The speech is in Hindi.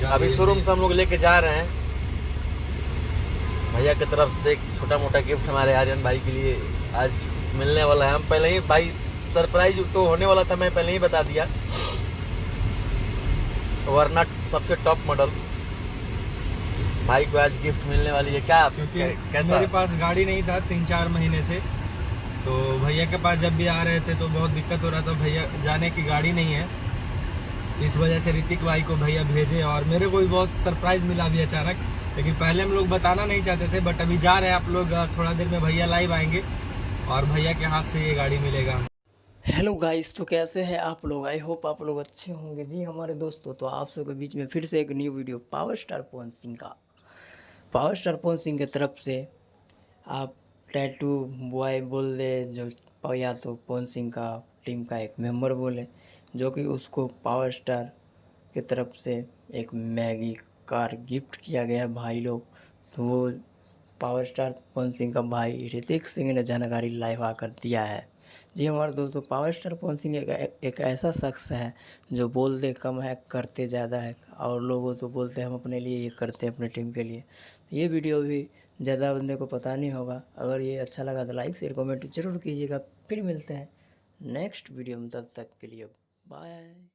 अभी शोरूम से हम लोग लेके जा रहे हैं। भैया की तरफ से एक छोटा मोटा गिफ्ट हमारे आर्यन भाई के लिए आज मिलने वाला है। हम पहले ही भाई सरप्राइज तो होने वाला था, मैं पहले ही बता दिया, वरना सबसे टॉप मॉडल भाई को आज गिफ्ट मिलने वाली है। क्या कैसा? मेरे पास गाड़ी नहीं था 3-4 महीने से, तो भैया के पास जब भी आ रहे थे तो बहुत दिक्कत हो रहा था। भैया जाने की गाड़ी नहीं है, इस वजह से ऋतिक भाई को भैया भेजे और मेरे को भी बहुत सरप्राइज मिला अभी अचानक। लेकिन पहले हम लोग बताना नहीं चाहते थे, बट अभी जा रहे हैं आप लोग। थोड़ा देर में भैया लाइव आएंगे और भैया के हाथ से ये गाड़ी मिलेगा। हेलो गाइस, तो कैसे हैं आप लोग? आई होप आप लोग अच्छे होंगे जी हमारे दोस्तों। तो आप सबके बीच में फिर से एक new video power star Pawan Singh का। पावर स्टार पवन सिंह की तरफ से आप टैटू बॉय बोल दे जो, या तो पवन सिंह का टीम का एक मेंबर बोले, जो कि उसको पावर स्टार की तरफ से एक मैगी कार गिफ्ट किया गया है भाई लोग। तो वो पावर स्टार पवन सिंह का भाई ऋतिक सिंह ने जानकारी लाइव आकर दिया है। जी हमारे दोस्तों, पावर स्टार पवन सिंह एक ऐसा शख्स है जो बोलते कम है करते ज़्यादा है, और लोगों तो बोलते हैं हम अपने लिए ये करते हैं अपने टीम के लिए। तो ये वीडियो भी ज़्यादा बंदे को पता नहीं होगा। अगर ये अच्छा लगा तो लाइक शेयर कमेंट जरूर कीजिएगा। फिर मिलते हैं नेक्स्ट वीडियो में, तब तक के लिए बाय।